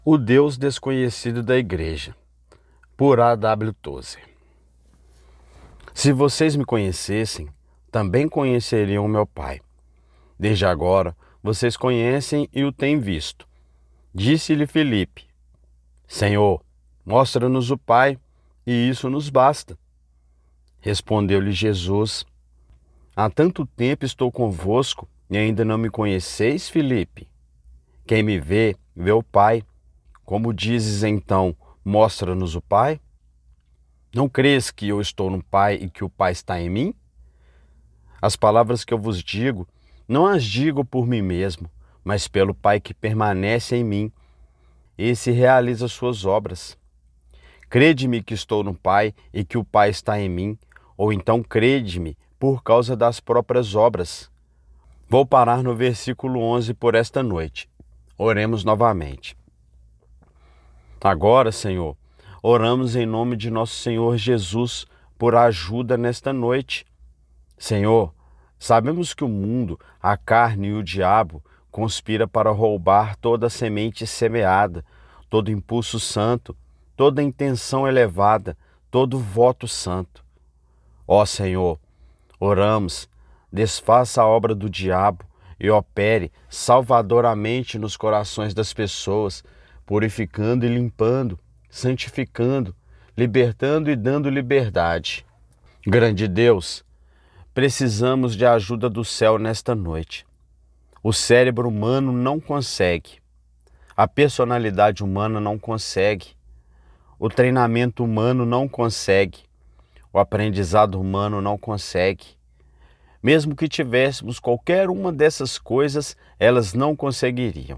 O Deus Desconhecido da Igreja, por A.W. Tozer. Se vocês me conhecessem, também conheceriam meu Pai. Desde agora, vocês conhecem e o têm visto. Disse-lhe Filipe: Senhor, mostra-nos o Pai, e isso nos basta. Respondeu-lhe Jesus: Há tanto tempo estou convosco e ainda não me conheceis, Filipe? Quem me vê, vê o Pai. Como dizes então, mostra-nos o Pai? Não crês que eu estou no Pai e que o Pai está em mim? As palavras que eu vos digo, não as digo por mim mesmo, mas pelo Pai que permanece em mim. Esse realiza suas obras. Crede-me que estou no Pai e que o Pai está em mim, ou então crede-me por causa das próprias obras. Vou parar no versículo 11 por esta noite. Oremos novamente. Agora, Senhor, oramos em nome de nosso Senhor Jesus por ajuda nesta noite. Senhor, sabemos que o mundo, a carne e o diabo conspira para roubar toda a semente semeada, todo impulso santo, toda intenção elevada, todo voto santo. Ó Senhor, oramos, desfaça a obra do diabo e opere salvadoramente nos corações das pessoas, purificando e limpando, santificando, libertando e dando liberdade. Grande Deus, precisamos de ajuda do céu nesta noite. O cérebro humano não consegue. A personalidade humana não consegue. O treinamento humano não consegue. O aprendizado humano não consegue. Mesmo que tivéssemos qualquer uma dessas coisas, elas não conseguiriam.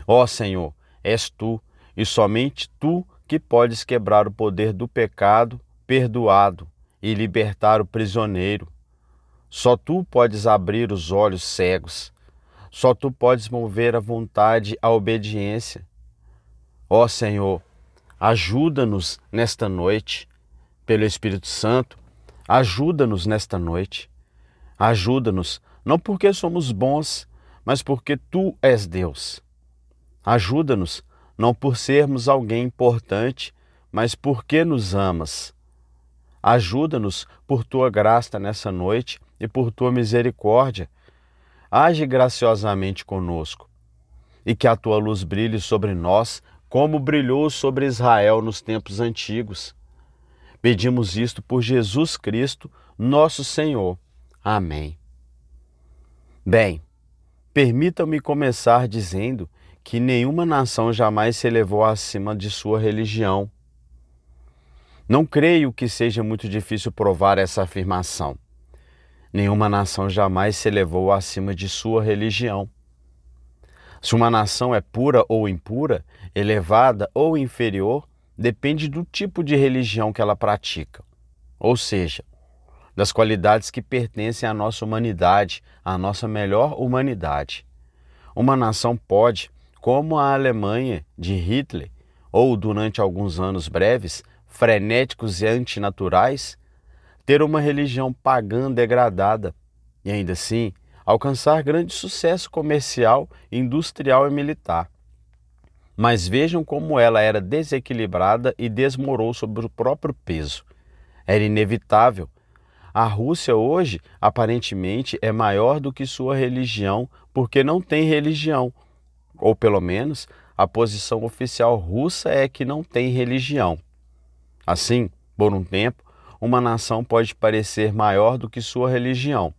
Ó Senhor, és Tu e somente Tu que podes quebrar o poder do pecado perdoado e libertar o prisioneiro. Só Tu podes abrir os olhos cegos. Só Tu podes mover a vontade à obediência. Ó Senhor, ajuda-nos nesta noite. Pelo Espírito Santo, ajuda-nos nesta noite. Ajuda-nos, não porque somos bons, mas porque Tu és Deus. Ajuda-nos, não por sermos alguém importante, mas porque nos amas. Ajuda-nos por Tua graça nessa noite e por Tua misericórdia. Age graciosamente conosco e que a Tua luz brilhe sobre nós como brilhou sobre Israel nos tempos antigos. Pedimos isto por Jesus Cristo, nosso Senhor. Amém. Bem, permitam-me começar dizendo que nenhuma nação jamais se elevou acima de sua religião. Não creio que seja muito difícil provar essa afirmação. Nenhuma nação jamais se elevou acima de sua religião. Se uma nação é pura ou impura, elevada ou inferior, depende do tipo de religião que ela pratica. Ou seja, das qualidades que pertencem à nossa humanidade, à nossa melhor humanidade. Uma nação pode, como a Alemanha de Hitler, ou durante alguns anos breves, frenéticos e antinaturais, ter uma religião pagã degradada e ainda assim alcançar grande sucesso comercial, industrial e militar. Mas vejam como ela era desequilibrada e desmorou sob o próprio peso. Era inevitável. A Rússia hoje, aparentemente, é maior do que sua religião porque não tem religião. Ou pelo menos, a posição oficial russa é que não tem religião. Assim, por um tempo, uma nação pode parecer maior do que sua religião.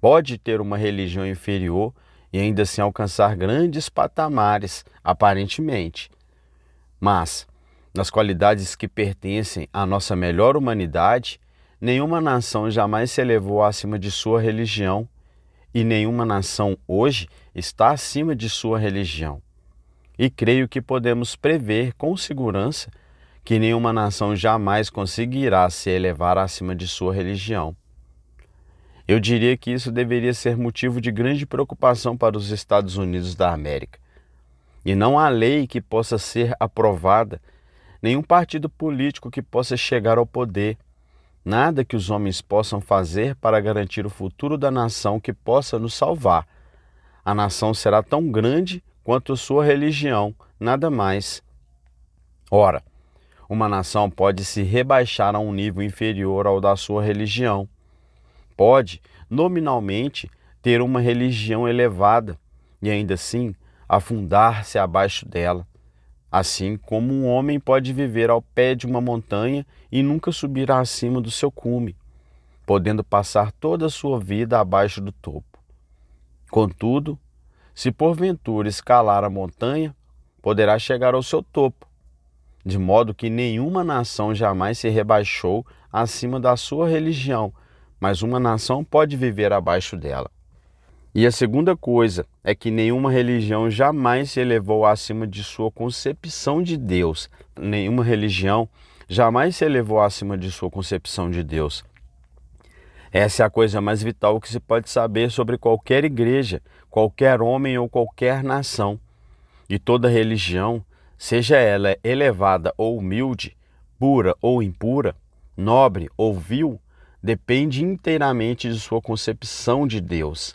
Pode ter uma religião inferior e ainda assim alcançar grandes patamares, aparentemente. Mas, nas qualidades que pertencem à nossa melhor humanidade, nenhuma nação jamais se elevou acima de sua religião e nenhuma nação hoje está acima de sua religião. E creio que podemos prever com segurança que nenhuma nação jamais conseguirá se elevar acima de sua religião. Eu diria que isso deveria ser motivo de grande preocupação para os Estados Unidos da América. E não há lei que possa ser aprovada, nenhum partido político que possa chegar ao poder, nada que os homens possam fazer para garantir o futuro da nação que possa nos salvar. A nação será tão grande quanto sua religião, nada mais. Ora, uma nação pode se rebaixar a um nível inferior ao da sua religião. Pode, nominalmente, ter uma religião elevada e ainda assim afundar-se abaixo dela. Assim como um homem pode viver ao pé de uma montanha e nunca subir acima do seu cume, podendo passar toda a sua vida abaixo do topo. Contudo, se porventura escalar a montanha, poderá chegar ao seu topo, de modo que nenhuma nação jamais se rebaixou acima da sua religião, mas uma nação pode viver abaixo dela. E a segunda coisa é que nenhuma religião jamais se elevou acima de sua concepção de Deus. Nenhuma religião jamais se elevou acima de sua concepção de Deus. Essa é a coisa mais vital que se pode saber sobre qualquer igreja, qualquer homem ou qualquer nação. E toda religião, seja ela elevada ou humilde, pura ou impura, nobre ou vil, depende inteiramente de sua concepção de Deus.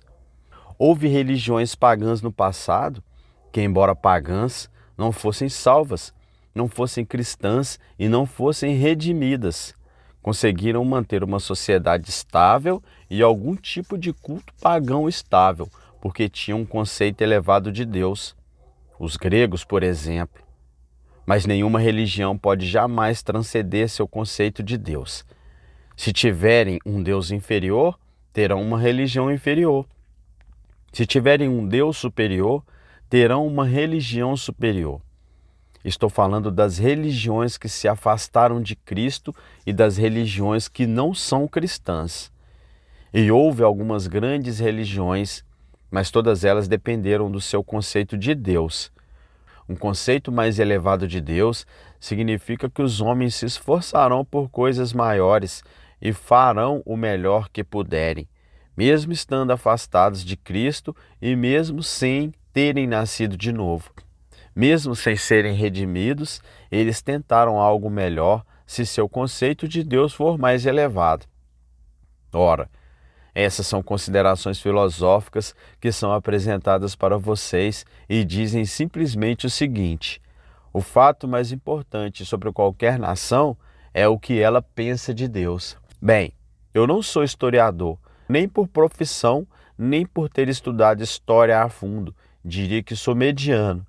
Houve religiões pagãs no passado que, embora pagãs, não fossem salvas, não fossem cristãs e não fossem redimidas. Conseguiram manter uma sociedade estável e algum tipo de culto pagão estável, porque tinham um conceito elevado de Deus. Os gregos, por exemplo. Mas nenhuma religião pode jamais transcender seu conceito de Deus. Se tiverem um Deus inferior, terão uma religião inferior. Se tiverem um Deus superior, terão uma religião superior. Estou falando das religiões que se afastaram de Cristo e das religiões que não são cristãs. E houve algumas grandes religiões, mas todas elas dependeram do seu conceito de Deus. Um conceito mais elevado de Deus significa que os homens se esforçarão por coisas maiores e farão o melhor que puderem, mesmo estando afastados de Cristo e mesmo sem terem nascido de novo. Mesmo sem serem redimidos, eles tentaram algo melhor se seu conceito de Deus for mais elevado. Ora, essas são considerações filosóficas que são apresentadas para vocês e dizem simplesmente o seguinte: o fato mais importante sobre qualquer nação é o que ela pensa de Deus. Bem, eu não sou historiador, nem por profissão, nem por ter estudado história a fundo. Diria que sou mediano,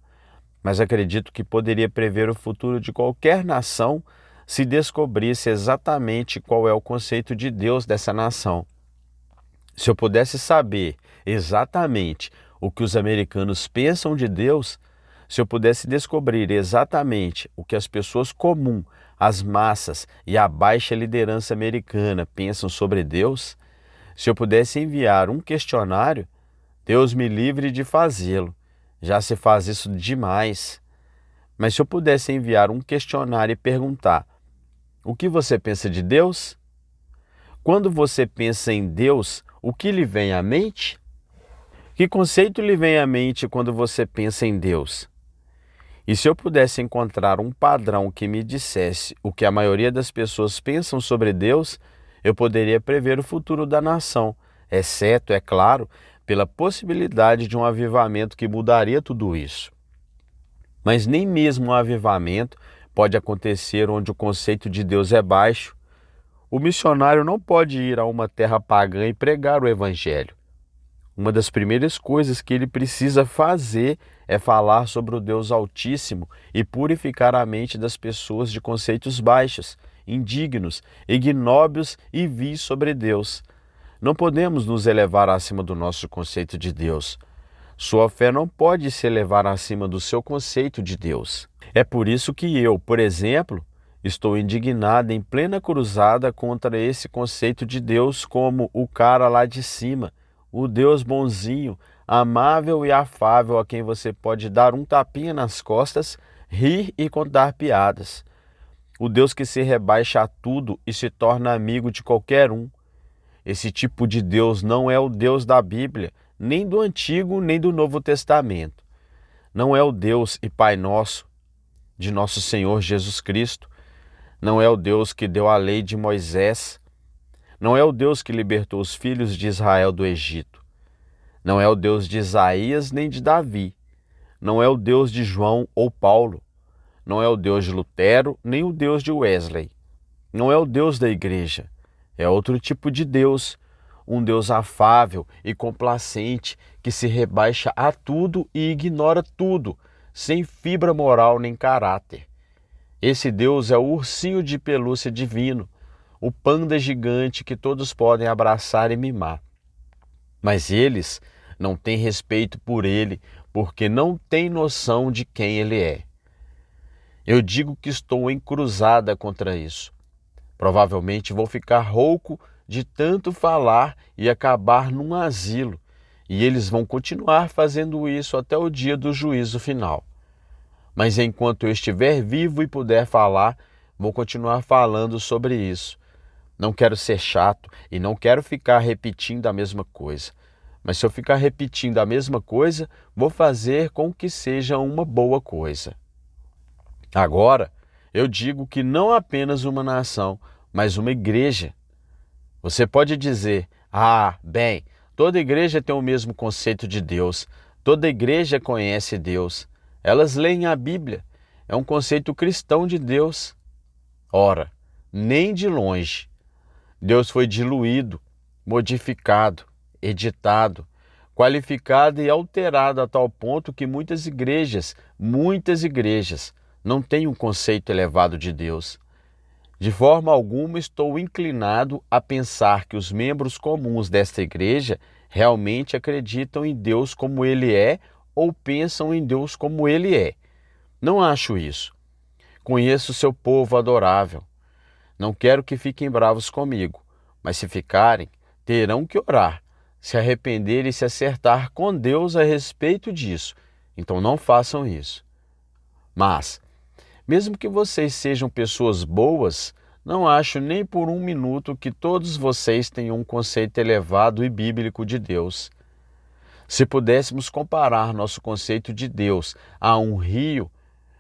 mas acredito que poderia prever o futuro de qualquer nação se descobrisse exatamente qual é o conceito de Deus dessa nação. Se eu pudesse saber exatamente o que os americanos pensam de Deus, se eu pudesse descobrir exatamente o que as pessoas comuns, as massas e a baixa liderança americana pensam sobre Deus, se eu pudesse enviar um questionário, Deus me livre de fazê-lo. Já se faz isso demais. Mas se eu pudesse enviar um questionário e perguntar: o que você pensa de Deus? Quando você pensa em Deus, o que lhe vem à mente? Que conceito lhe vem à mente quando você pensa em Deus? E se eu pudesse encontrar um padrão que me dissesse o que a maioria das pessoas pensam sobre Deus, eu poderia prever o futuro da nação, exceto, é claro, pela possibilidade de um avivamento que mudaria tudo isso. Mas nem mesmo um avivamento pode acontecer onde o conceito de Deus é baixo. O missionário não pode ir a uma terra pagã e pregar o evangelho. Uma das primeiras coisas que ele precisa fazer é falar sobre o Deus Altíssimo e purificar a mente das pessoas de conceitos baixos, indignos, ignóbios e vis sobre Deus. Não podemos nos elevar acima do nosso conceito de Deus. Sua fé não pode se elevar acima do seu conceito de Deus. É por isso que eu, por exemplo, estou indignado em plena cruzada contra esse conceito de Deus como o cara lá de cima, o Deus bonzinho, amável e afável a quem você pode dar um tapinha nas costas, rir e contar piadas. O Deus que se rebaixa a tudo e se torna amigo de qualquer um. Esse tipo de Deus não é o Deus da Bíblia, nem do Antigo, nem do Novo Testamento. Não é o Deus e Pai nosso, de nosso Senhor Jesus Cristo. Não é o Deus que deu a lei de Moisés. Não é o Deus que libertou os filhos de Israel do Egito. Não é o Deus de Isaías nem de Davi. não é o Deus de João ou Paulo, não é o Deus de Lutero, nem o Deus de Wesley. Não é o Deus da igreja, é outro tipo de Deus, um Deus afável e complacente que se rebaixa a tudo e ignora tudo, sem fibra moral nem caráter. Esse Deus é o ursinho de pelúcia divino, o panda gigante que todos podem abraçar e mimar. Mas eles não têm respeito por ele, porque não têm noção de quem ele é. Eu digo que estou encruzada contra isso. Provavelmente vou ficar rouco de tanto falar e acabar num asilo, e eles vão continuar fazendo isso até o dia do juízo final. Mas enquanto eu estiver vivo e puder falar, vou continuar falando sobre isso. Não quero ser chato e não quero ficar repetindo a mesma coisa. Mas se eu ficar repetindo a mesma coisa, vou fazer com que seja uma boa coisa. Agora, eu digo que não apenas uma nação, mas uma igreja. Você pode dizer, bem, toda igreja tem o mesmo conceito de Deus, toda igreja conhece Deus, elas leem a Bíblia, é um conceito cristão de Deus. Ora, nem de longe. Deus foi diluído, modificado, editado, qualificado e alterado a tal ponto que muitas igrejas, não têm um conceito elevado de Deus. De forma alguma estou inclinado a pensar que os membros comuns desta igreja realmente acreditam em Deus como Ele é ou pensam em Deus como Ele é. Não acho isso. Conheço seu povo adorável. Não quero que fiquem bravos comigo, mas se ficarem, terão que orar, se arrepender e se acertar com Deus a respeito disso. Então não façam isso. Mas, mesmo que vocês sejam pessoas boas, não acho nem por um minuto que todos vocês tenham um conceito elevado e bíblico de Deus. Se pudéssemos comparar nosso conceito de Deus a um rio,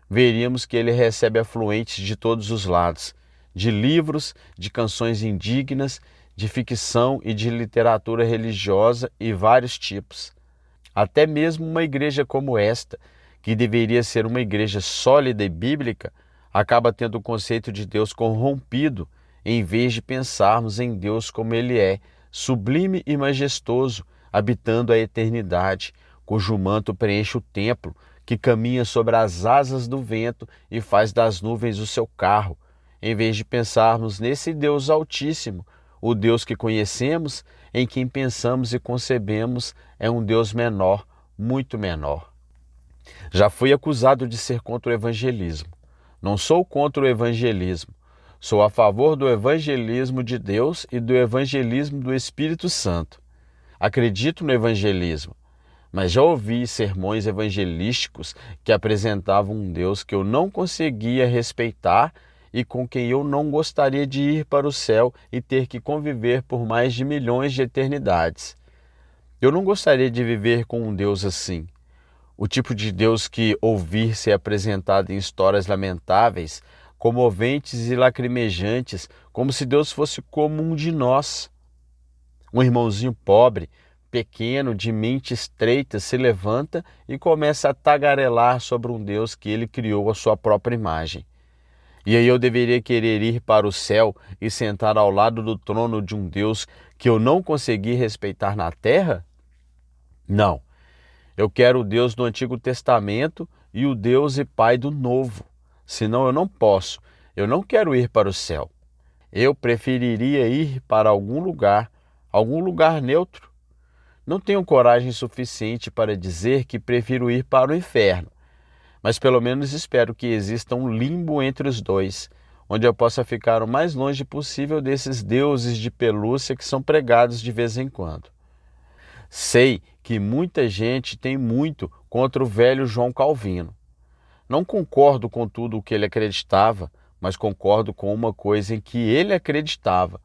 veríamos que ele recebe afluentes de todos os lados, de livros, de canções indignas, de ficção e de literatura religiosa e vários tipos. Até mesmo uma igreja como esta, que deveria ser uma igreja sólida e bíblica, acaba tendo o conceito de Deus corrompido, em vez de pensarmos em Deus como Ele é, sublime e majestoso, habitando a eternidade, cujo manto preenche o templo, que caminha sobre as asas do vento e faz das nuvens o seu carro, em vez de pensarmos nesse Deus altíssimo, o Deus que conhecemos, em quem pensamos e concebemos, é um Deus menor, muito menor. Já fui acusado de ser contra o evangelismo. Não sou contra o evangelismo. Sou a favor do evangelismo de Deus e do evangelismo do Espírito Santo. Acredito no evangelismo, mas já ouvi sermões evangelísticos que apresentavam um Deus que eu não conseguia respeitar e com quem eu não gostaria de ir para o céu e ter que conviver por mais de milhões de eternidades. Eu não gostaria de viver com um Deus assim. O tipo de Deus que ouvir ser apresentado em histórias lamentáveis, comoventes e lacrimejantes, como se Deus fosse como um de nós. Um irmãozinho pobre, pequeno, de mente estreita, se levanta e começa a tagarelar sobre um Deus que ele criou à sua própria imagem. E aí eu deveria querer ir para o céu e sentar ao lado do trono de um Deus que eu não consegui respeitar na terra? Não. Eu quero o Deus do Antigo Testamento e o Deus e Pai do Novo. Senão eu não posso. Eu não quero ir para o céu. Eu preferiria ir para algum lugar neutro. Não tenho coragem suficiente para dizer que prefiro ir para o inferno, mas pelo menos espero que exista um limbo entre os dois, onde eu possa ficar o mais longe possível desses deuses de pelúcia que são pregados de vez em quando. Sei que muita gente tem muito contra o velho João Calvino. Não concordo com tudo o que ele acreditava, mas concordo com uma coisa em que ele acreditava.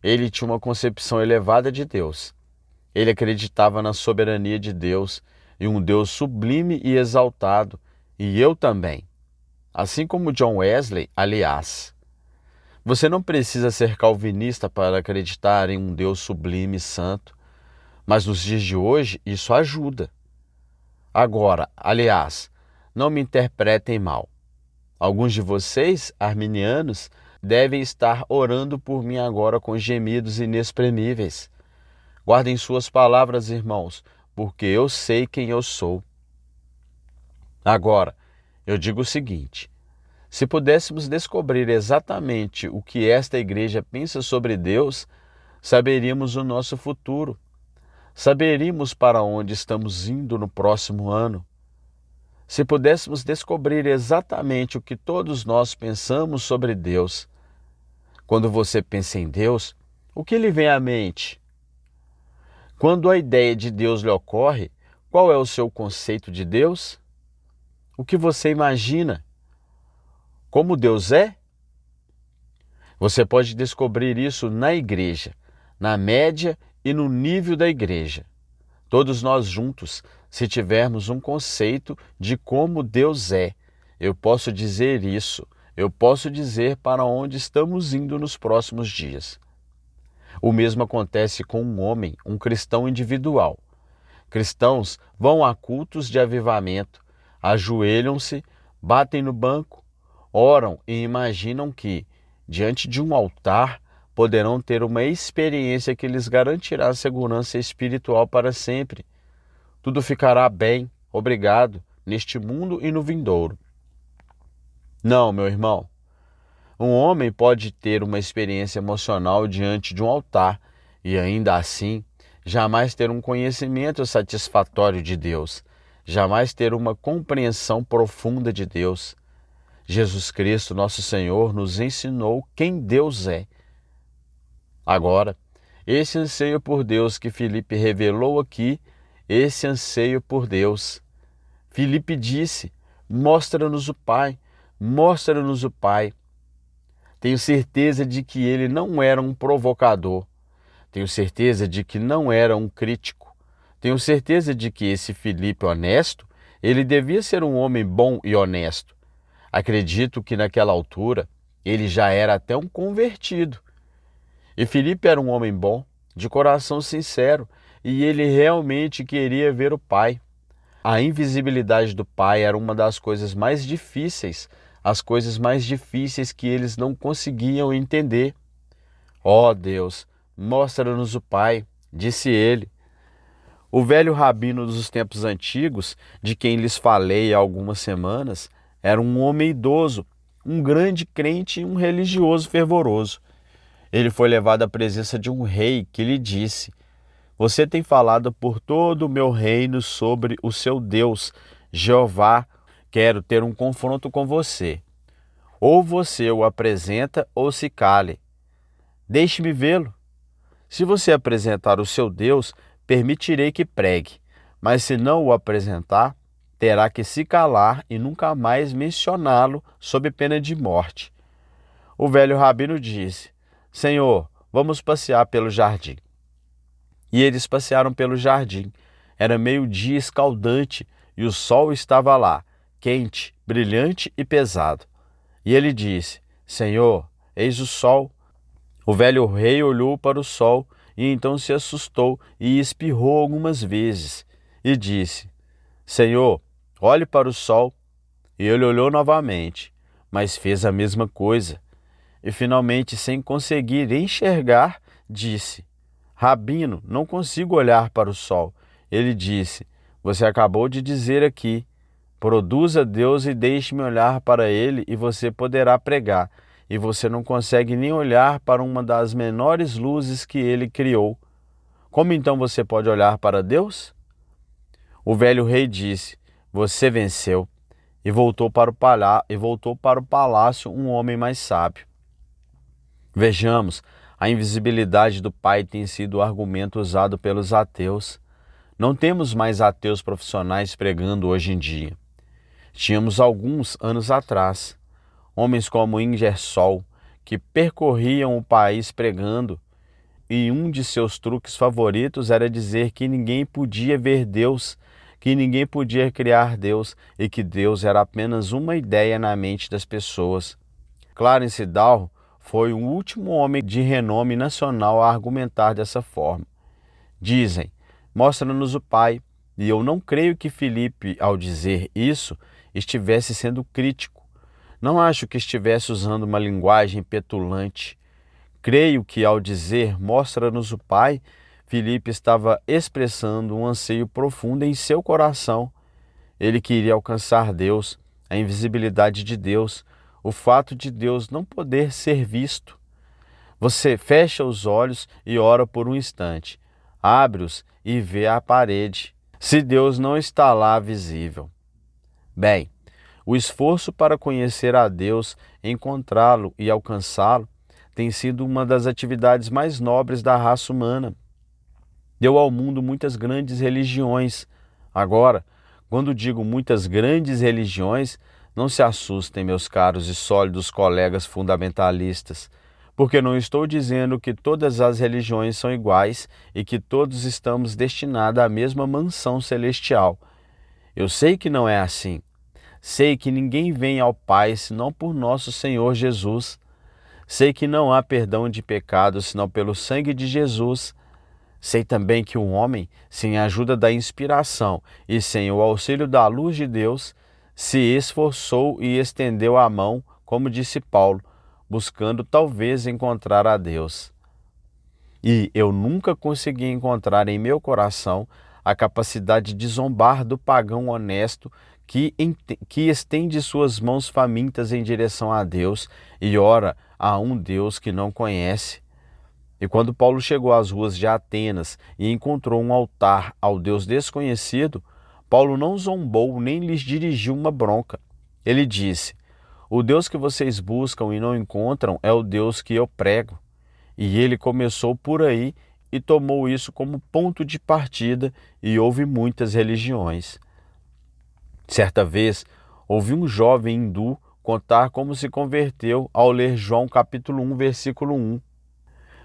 Ele tinha uma concepção elevada de Deus. Ele acreditava na soberania de Deus e um Deus sublime e exaltado, e eu também. Assim como John Wesley, aliás. Você não precisa ser calvinista para acreditar em um Deus sublime e santo, mas nos dias de hoje isso ajuda. Agora, aliás, não me interpretem mal. Alguns de vocês, arminianos, devem estar orando por mim agora com gemidos inexprimíveis. Guardem suas palavras, irmãos, porque eu sei quem eu sou. Agora, eu digo o seguinte: se pudéssemos descobrir exatamente o que esta igreja pensa sobre Deus, saberíamos o nosso futuro. Saberíamos para onde estamos indo no próximo ano. Se pudéssemos descobrir exatamente o que todos nós pensamos sobre Deus. Quando você pensa em Deus, o que lhe vem à mente? Quando a ideia de Deus lhe ocorre, qual é o seu conceito de Deus? O que você imagina? Como Deus é? Você pode descobrir isso na igreja, na média e no nível da igreja. Todos nós juntos, se tivermos um conceito de como Deus é, eu posso dizer isso, eu posso dizer para onde estamos indo nos próximos dias. O mesmo acontece com um homem, um cristão individual. Cristãos vão a cultos de avivamento, ajoelham-se, batem no banco, oram e imaginam que, diante de um altar, poderão ter uma experiência que lhes garantirá segurança espiritual para sempre. Tudo ficará bem, obrigado, neste mundo e no vindouro. Não, meu irmão. Um homem pode ter uma experiência emocional diante de um altar e ainda assim jamais ter um conhecimento satisfatório de Deus, jamais ter uma compreensão profunda de Deus. Jesus Cristo, nosso Senhor, nos ensinou quem Deus é. Agora, esse anseio por Deus que Filipe revelou aqui, esse anseio por Deus. Filipe disse: mostra-nos o Pai, mostra-nos o Pai. Tenho certeza de que ele não era um provocador. Tenho certeza de que não era um crítico. Tenho certeza de que esse Filipe honesto, ele devia ser um homem bom e honesto. Acredito que naquela altura ele já era até um convertido. E Filipe era um homem bom, de coração sincero, e ele realmente queria ver o Pai. A invisibilidade do Pai era uma das coisas mais difíceis, as coisas mais difíceis que eles não conseguiam entender. Ó Deus, mostra-nos o Pai, disse ele. O velho rabino dos tempos antigos, de quem lhes falei há algumas semanas, era um homem idoso, um grande crente e um religioso fervoroso. Ele foi levado à presença de um rei que lhe disse: você tem falado por todo o meu reino sobre o seu Deus, Jeová. Quero ter um confronto com você. Ou você o apresenta ou se cale. Deixe-me vê-lo. Se você apresentar o seu Deus, permitirei que pregue. Mas se não o apresentar, terá que se calar e nunca mais mencioná-lo sob pena de morte. O velho rabino disse: Senhor, vamos passear pelo jardim. E eles passearam pelo jardim. Era meio-dia escaldante e o sol estava lá, quente, brilhante e pesado. E ele disse: Senhor, eis o sol. O velho rei olhou para o sol e então se assustou e espirrou algumas vezes. E disse: Senhor, olhe para o sol. E ele olhou novamente, mas fez a mesma coisa. E finalmente, sem conseguir enxergar, disse: Rabino, não consigo olhar para o sol. Ele disse: você acabou de dizer aqui: produza Deus e deixe-me olhar para ele e você poderá pregar. E você não consegue nem olhar para uma das menores luzes que ele criou. Como então você pode olhar para Deus? O velho rei disse: você venceu. E voltou para o palácio um homem mais sábio. Vejamos, a invisibilidade do Pai tem sido o argumento usado pelos ateus. Não temos mais ateus profissionais pregando hoje em dia. Tínhamos alguns anos atrás, homens como Ingersoll, que percorriam o país pregando, e um de seus truques favoritos era dizer que ninguém podia ver Deus, que ninguém podia criar Deus e que Deus era apenas uma ideia na mente das pessoas. Clarence Darrow foi o último homem de renome nacional a argumentar dessa forma. Dizem: mostra-nos o Pai, E eu não creio que Filipe, ao dizer isso, estivesse sendo crítico. Não acho que estivesse usando uma linguagem petulante. Creio que, ao dizer "mostra-nos o Pai", Filipe estava expressando um anseio profundo em seu coração. Ele queria alcançar Deus, a invisibilidade de Deus, o fato de Deus não poder ser visto. Você fecha os olhos e ora por um instante, abre-os e vê a parede, se Deus não está lá visível. Bem, o esforço para conhecer a Deus, encontrá-lo e alcançá-lo tem sido uma das atividades mais nobres da raça humana. Deu ao mundo muitas grandes religiões. Agora, quando digo muitas grandes religiões, não se assustem, meus caros e sólidos colegas fundamentalistas, porque não estou dizendo que todas as religiões são iguais e que todos estamos destinados à mesma mansão celestial. Eu sei que não é assim. Sei que ninguém vem ao Pai senão por nosso Senhor Jesus. Sei que não há perdão de pecados senão pelo sangue de Jesus. Sei também que um homem, sem a ajuda da inspiração e sem o auxílio da luz de Deus, se esforçou e estendeu a mão, como disse Paulo, buscando talvez encontrar a Deus. E eu nunca consegui encontrar em meu coração a capacidade de zombar do pagão honesto que estende suas mãos famintas em direção a Deus e ora a um Deus que não conhece. E quando Paulo chegou às ruas de Atenas e encontrou um altar ao Deus desconhecido, Paulo não zombou nem lhes dirigiu uma bronca. Ele disse: "O Deus que vocês buscam e não encontram é o Deus que eu prego." E ele começou por aí e tomou isso como ponto de partida, e houve muitas religiões. Certa vez, ouvi um jovem hindu contar como se converteu ao ler João capítulo 1, versículo 1.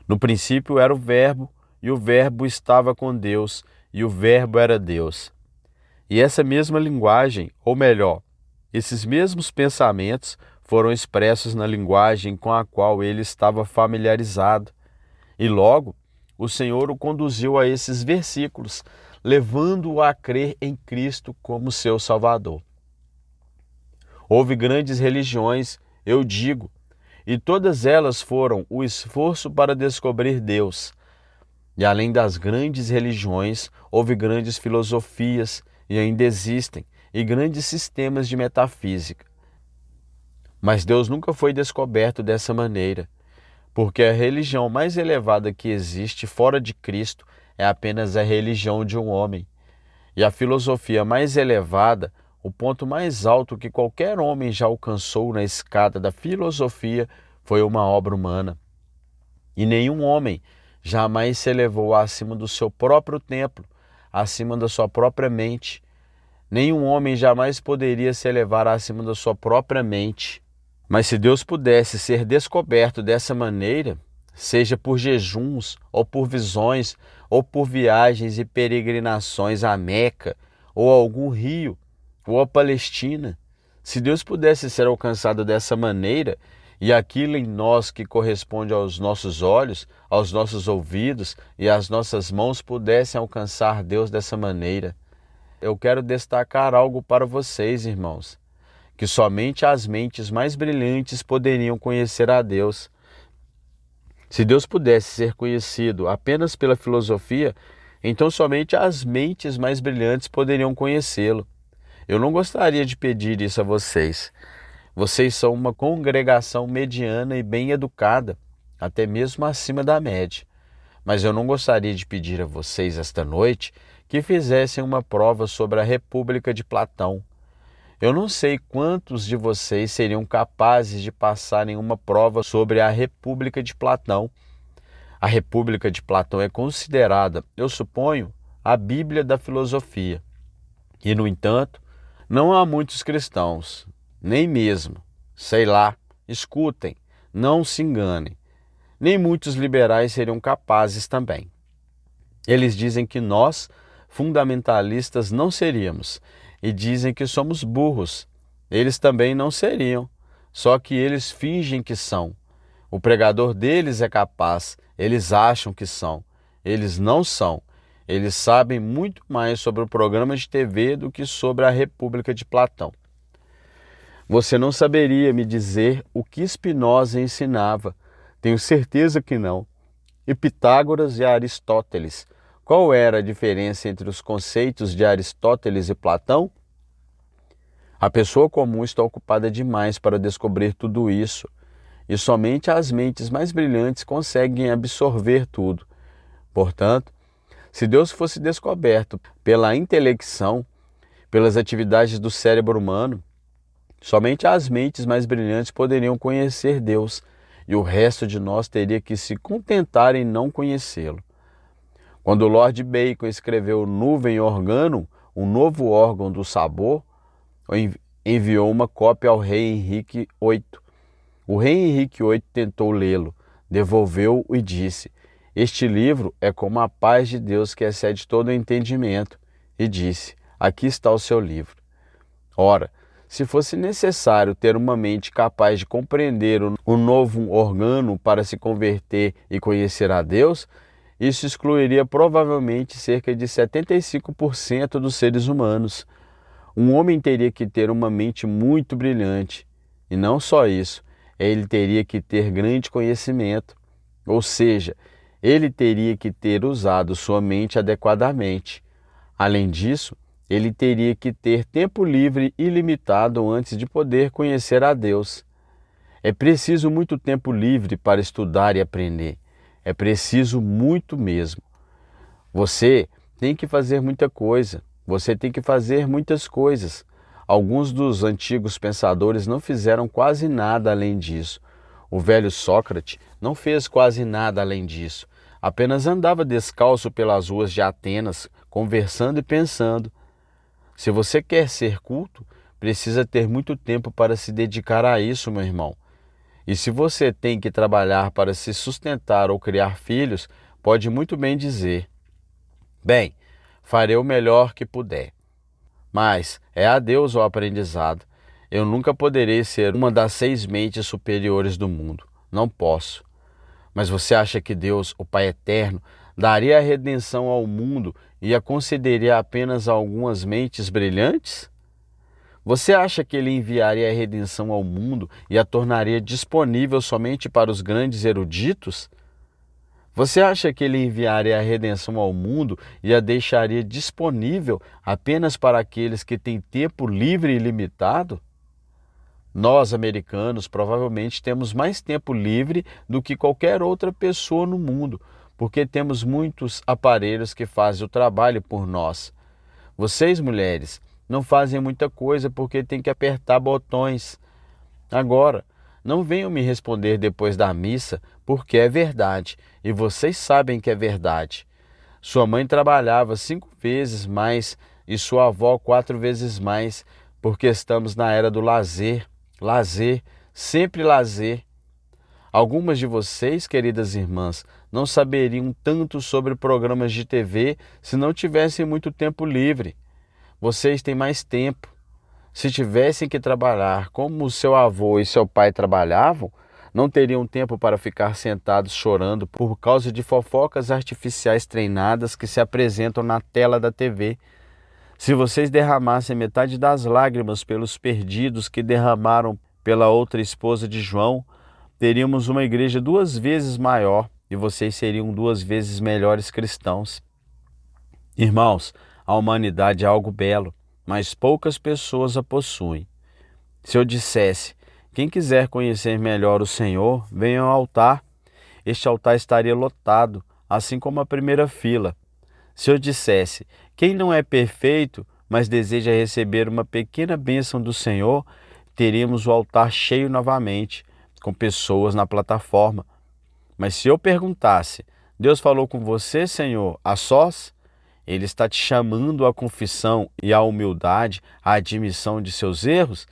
No princípio era o Verbo, e o Verbo estava com Deus, e o Verbo era Deus. E essa mesma linguagem, ou melhor, esses mesmos pensamentos foram expressos na linguagem com a qual ele estava familiarizado. E logo, o Senhor o conduziu a esses versículos, levando-o a crer em Cristo como seu Salvador. Houve grandes religiões, eu digo, e todas elas foram o esforço para descobrir Deus. E além das grandes religiões, houve grandes filosofias, e ainda existem, e grandes sistemas de metafísica. Mas Deus nunca foi descoberto dessa maneira, porque a religião mais elevada que existe fora de Cristo é apenas a religião de um homem. E a filosofia mais elevada, o ponto mais alto que qualquer homem já alcançou na escada da filosofia, foi uma obra humana. E nenhum homem jamais se elevou acima do seu próprio templo, acima da sua própria mente. Nenhum homem jamais poderia se elevar acima da sua própria mente. Mas se Deus pudesse ser descoberto dessa maneira, seja por jejuns, ou por visões, ou por viagens e peregrinações a Meca, ou a algum rio, ou a Palestina, se Deus pudesse ser alcançado dessa maneira, e aquilo em nós que corresponde aos nossos olhos, aos nossos ouvidos e às nossas mãos pudessem alcançar Deus dessa maneira, eu quero destacar algo para vocês, irmãos, que somente as mentes mais brilhantes poderiam conhecer a Deus. Se Deus pudesse ser conhecido apenas pela filosofia, então somente as mentes mais brilhantes poderiam conhecê-lo. Eu não gostaria de pedir isso a vocês. Vocês são uma congregação mediana e bem educada, até mesmo acima da média. Mas eu não gostaria de pedir a vocês esta noite que fizessem uma prova sobre a República de Platão. Eu não sei quantos de vocês seriam capazes de passarem uma prova sobre a República de Platão. A República de Platão é considerada, eu suponho, a Bíblia da filosofia. E, no entanto, não há muitos cristãos, nem mesmo, sei lá, escutem, não se enganem, nem muitos liberais seriam capazes também. Eles dizem que nós, fundamentalistas, não seríamos, e dizem que somos burros. Eles também não seriam, só que eles fingem que são. O pregador deles é capaz, eles acham que são, eles não são. Eles sabem muito mais sobre o programa de TV do que sobre a República de Platão. Você não saberia me dizer o que Spinoza ensinava. Tenho certeza que não. E Pitágoras e Aristóteles. Qual era a diferença entre os conceitos de Aristóteles e Platão? A pessoa comum está ocupada demais para descobrir tudo isso, e somente as mentes mais brilhantes conseguem absorver tudo. Portanto, se Deus fosse descoberto pela intelecção, pelas atividades do cérebro humano, somente as mentes mais brilhantes poderiam conhecer Deus, e o resto de nós teria que se contentar em não conhecê-lo. Quando Lord Bacon escreveu Nuvem Organum, um novo órgão do sabor, enviou uma cópia ao rei Henrique VIII. O rei Henrique VIII tentou lê-lo, devolveu-o e disse: "Este livro é como a paz de Deus que excede todo o entendimento." E disse: "Aqui está o seu livro." Ora, se fosse necessário ter uma mente capaz de compreender o novo organo para se converter e conhecer a Deus, isso excluiria provavelmente cerca de 75% dos seres humanos. Um homem teria que ter uma mente muito brilhante. E não só isso, ele teria que ter grande conhecimento. Ou seja, ele teria que ter usado sua mente adequadamente. Além disso, ele teria que ter tempo livre ilimitado antes de poder conhecer a Deus. É preciso muito tempo livre para estudar e aprender. É preciso muito mesmo. Você tem que fazer muita coisa. Você tem que fazer muitas coisas. Alguns dos antigos pensadores não fizeram quase nada além disso. O velho Sócrates não fez quase nada além disso. Apenas andava descalço pelas ruas de Atenas, conversando e pensando. Se você quer ser culto, precisa ter muito tempo para se dedicar a isso, meu irmão. E se você tem que trabalhar para se sustentar ou criar filhos, pode muito bem dizer: "Bem, farei o melhor que puder." Mas é a Deus o aprendizado. Eu nunca poderei ser uma das 6 mentes superiores do mundo. Não posso. Mas você acha que Deus, o Pai Eterno, daria a redenção ao mundo e a concederia apenas a algumas mentes brilhantes? Você acha que ele enviaria a redenção ao mundo e a tornaria disponível somente para os grandes eruditos? Você acha que ele enviaria a redenção ao mundo e a deixaria disponível apenas para aqueles que têm tempo livre e limitado? Nós, americanos, provavelmente temos mais tempo livre do que qualquer outra pessoa no mundo, porque temos muitos aparelhos que fazem o trabalho por nós. Vocês, mulheres, não fazem muita coisa porque têm que apertar botões. Agora, não venham me responder depois da missa, porque é verdade, e vocês sabem que é verdade. Sua mãe trabalhava 5 vezes mais e sua avó 4 vezes mais, porque estamos na era do lazer. Lazer, sempre lazer. Algumas de vocês, queridas irmãs, não saberiam tanto sobre programas de TV se não tivessem muito tempo livre. Vocês têm mais tempo. Se tivessem que trabalhar como seu avô e seu pai trabalhavam, não teriam tempo para ficar sentados chorando por causa de fofocas artificiais treinadas que se apresentam na tela da TV. Se vocês derramassem metade das lágrimas pelos perdidos que derramaram pela outra esposa de João, teríamos uma igreja 2 vezes maior e vocês seriam 2 vezes melhores cristãos. Irmãos, a humanidade é algo belo, mas poucas pessoas a possuem. Se eu dissesse: "Quem quiser conhecer melhor o Senhor, venha ao altar," este altar estaria lotado, assim como a primeira fila. Se eu dissesse: "Quem não é perfeito, mas deseja receber uma pequena bênção do Senhor," teríamos o altar cheio novamente, com pessoas na plataforma. Mas se eu perguntasse: "Deus falou com você, Senhor, a sós?" Ele está te chamando à confissão e à humildade, à admissão de seus erros?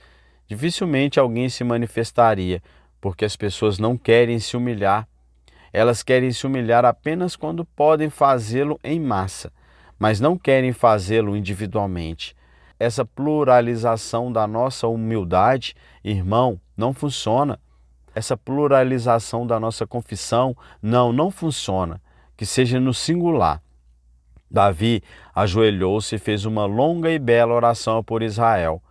Dificilmente alguém se manifestaria, porque as pessoas não querem se humilhar. Elas querem se humilhar apenas quando podem fazê-lo em massa, mas não querem fazê-lo individualmente. Essa pluralização da nossa humildade, irmão, não funciona. Essa pluralização da nossa confissão, não funciona. Que seja no singular. Davi ajoelhou-se e fez uma longa e bela oração por Israel.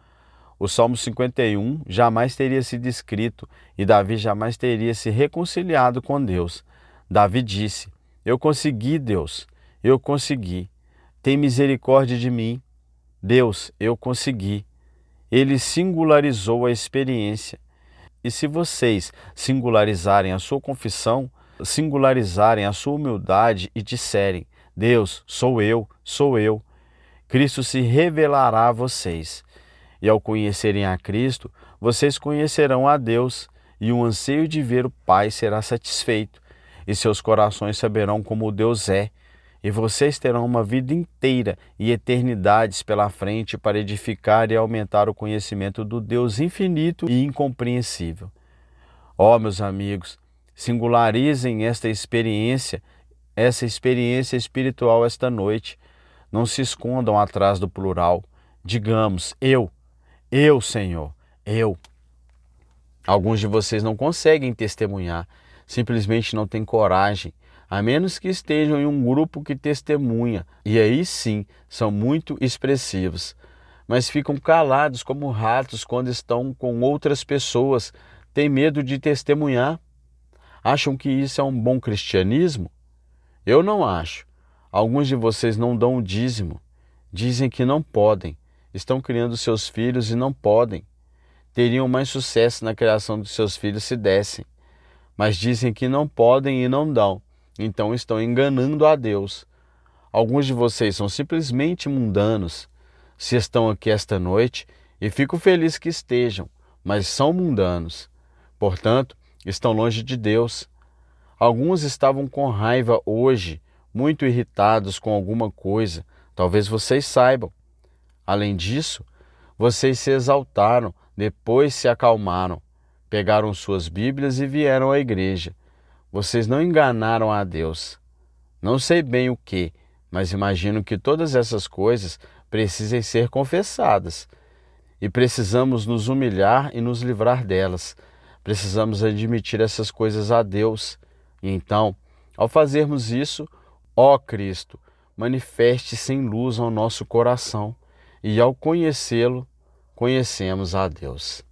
O Salmo 51 jamais teria sido escrito e Davi jamais teria se reconciliado com Deus. Davi disse: Eu consegui, Deus, eu consegui. Tem misericórdia de mim. Deus, eu consegui. Ele singularizou a experiência. E se vocês singularizarem a sua confissão, singularizarem a sua humildade e disserem: Deus, sou eu, Cristo se revelará a vocês. E ao conhecerem a Cristo, vocês conhecerão a Deus, e o anseio de ver o Pai será satisfeito, e seus corações saberão como Deus é, e vocês terão uma vida inteira e eternidades pela frente para edificar e aumentar o conhecimento do Deus infinito e incompreensível. Ó, meus amigos, singularizem essa experiência espiritual esta noite. Não se escondam atrás do plural. Digamos: eu, Senhor, eu. Alguns de vocês não conseguem testemunhar, simplesmente não têm coragem, a menos que estejam em um grupo que testemunha, e aí sim são muito expressivos. Mas ficam calados como ratos quando estão com outras pessoas, têm medo de testemunhar. Acham que isso é um bom cristianismo? Eu não acho. Alguns de vocês não dão o dízimo, dizem que não podem, estão criando seus filhos e não podem. Teriam mais sucesso na criação dos seus filhos se dessem, mas dizem que não podem e não dão, então estão enganando a Deus. Alguns de vocês são simplesmente mundanos. Se estão aqui esta noite, e fico feliz que estejam, mas são mundanos. Portanto, estão longe de Deus. Alguns estavam com raiva hoje, muito irritados com alguma coisa, talvez vocês saibam. Além disso, vocês se exaltaram, depois se acalmaram, pegaram suas Bíblias e vieram à igreja. Vocês não enganaram a Deus. Não sei bem o que, mas imagino que todas essas coisas precisem ser confessadas. E precisamos nos humilhar e nos livrar delas. Precisamos admitir essas coisas a Deus. E então, ao fazermos isso, ó Cristo, manifeste-se em luz ao nosso coração. E ao conhecê-lo, conhecemos a Deus.